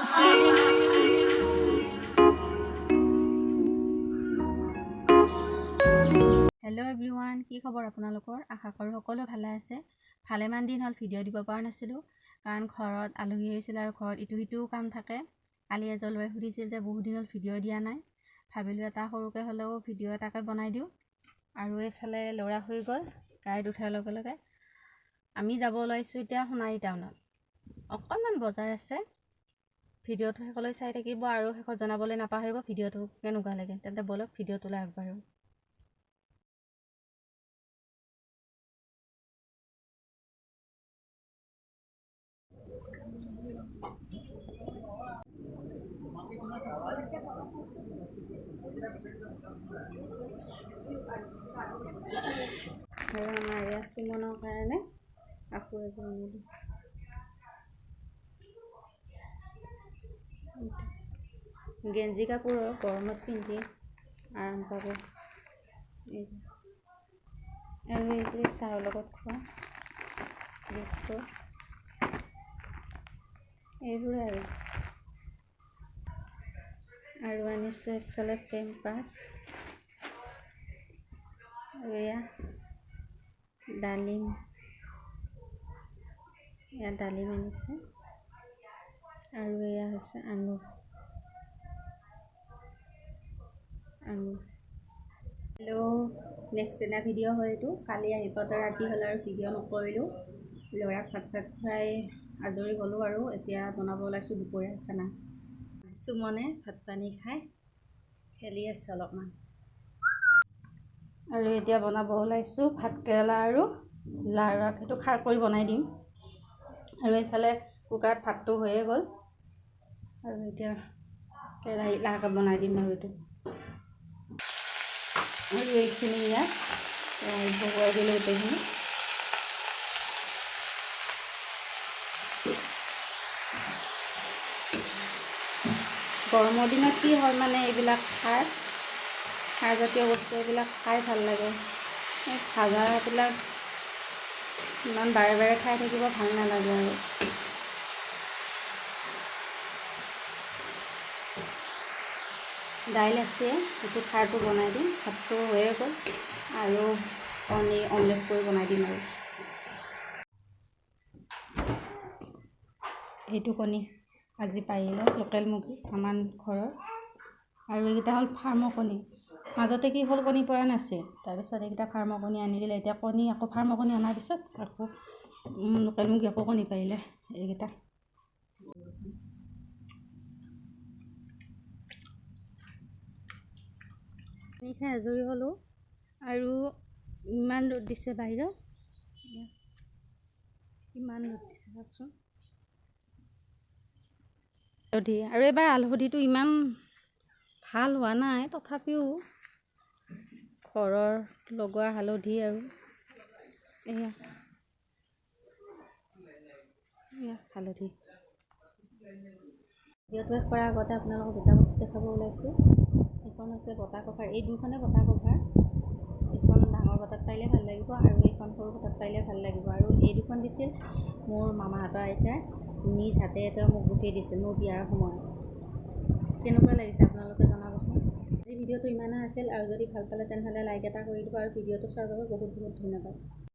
Hello' everyone, কি খবৰ আপোনালোকৰ? আশা কৰোঁ সকলো ভালে আছে। ভালেমান দিন হ'ল ভিডিঅ' দিব পৰা নাছিলোঁ, কাৰণ ঘৰত আলহী আহিছিল আৰু ঘৰত ইটো সিটোও কাম থাকে। কালি এজলবাই সুধিছিল যে বহুত দিন হ'ল ভিডিঅ' দিয়া নাই, ভাবিলোঁ এটা সৰুকৈ হ'লেও ভিডিঅ' এটাকে বনাই দিওঁ। আৰু এইফালে ল'ৰা হৈ গ'ল, গাড়ীত উঠাৰ লগে লগে আমি যাব ওলাইছোঁ এতিয়া সোণাৰী টাউনত। অকণমান বজাৰ আছে, ভিডিঅ'টো শেষলৈ চাই থাকিব আৰু শেষত জনাবলৈ নাপাহৰিব ভিডিঅ'টো কেনেকুৱা লাগে। তেন্তে ব'লক ভিডিঅ'টোলৈ আগবাঢ়োঁ। আৰু আমাৰ এয়া সুমনৰ কাৰণে কাপোৰ এযোৰ আনিলোঁ। গেঞ্জি কাপোৰ গৰমত পিন্ধি আৰাম পাব এইযোৰ। আৰু এইযোৰ চাহৰ লগত খোৱা বিস্কুট, এইবোৰে আৰু আনিছোঁ এইফালে পেম্পাছ আৰু এয়া ডালিম, আনিছে আৰু এয়া হৈছে আঙুৰ। হেল্ল', নেক্সট দিনা ভিডিঅ' হয় এইটো। কালি আহি পাওঁতে ৰাতি হ'ল আৰু ভিডিঅ' নকৰিলোঁ। ল'ৰাক ভাত চাত খুৱাই আজৰি হ'লোঁ আৰু এতিয়া বনাব ওলাইছোঁ দুপৰীয়াৰ খানা। সুমনে ভাত পানী খাই খেলি আছে অলপমান। আৰু এতিয়া বনাব ওলাইছোঁ ভাতকেৰেলা আৰু লাও আগ, সেইটো খাৰ কৰি বনাই দিম। আৰু এইফালে কুকাৰত ভাতটো হৈয়ে গ'ল আৰু এতিয়া কেৰাহীত লাহেকৈ বনাই দিম আৰু এইটো। আৰু এইখিনি ইয়াত বহুৱাই দিলোঁ গোটেইখিনি। গৰমৰ দিনত কি হয় মানে এইবিলাক খাৰজাতীয় বস্তু এইবিলাক খাই ভাল লাগে। এই ভাজাবিলাক ইমান বাৰে বাৰে খাই থাকিব ভাল নালাগে আৰু। দাইল আছে, সেইটো খাৰটো বনাই দিম। ভাতটো হৈয়ে গ'ল আৰু কণী অমলেট কৰি বনাই দিম আৰু। এইটো কণী আজি পাৰিলে লোকেল মুৰ্গী আমাৰ ঘৰৰ, আৰু এইকেইটা হ'ল ফাৰ্মৰ কণী। মাজতে কি হ'ল, কণী পৰা নাছিল, তাৰপিছত এইকেইটা ফাৰ্মৰ কণী আনি দিলে। এতিয়া কণী আকৌ ফাৰ্মৰ কণী অনাৰ পিছত আকৌ লোকেল মুৰ্গী আকৌ কণী পাৰিলে এইকেইটা। কণী খাই আজৰি হ'লোঁ আৰু ইমান ৰ'দ দিছে বাহিৰত, ইমান ৰ'দ দিছে চাওকচোন। আৰু এইবাৰ আলহীটো ইমান ভাল হোৱা নাই, তথাপিও ঘৰৰ লগোৱা হালধি আৰু এয়া হালধি। ভিডিঅ'টো শেষ কৰাৰ আগতে আপোনালোকক দুটা বস্তু দেখাব ওলাইছোঁ। এইখন হৈছে বঁটা কভাৰ, এই দুইখনে বঁটা কভাৰ। এইখন ডাঙৰ বঁটাত পাৰিলে ভাল লাগিব আৰু এইখন সৰু বঁটাত পাৰিলে ভাল লাগিব। আৰু এই দুখন দিছিল মোৰ মামাহঁতৰ আইতাই, নিজ হাতে তেওঁ মোক গুঠি দিছিল মোৰ বিয়াৰ সময়ত। কেনেকুৱা লাগিছে আপোনালোকে জনাবচোন। আজি ভিডিঅ'টো ইমানেই আছিল, আৰু যদি ভাল পালে তেনেহ'লে লাইক এটা কৰি দিব আৰু ভিডিঅ'টো চোৱাৰ বাবে বহুত বহুত ধন্যবাদ।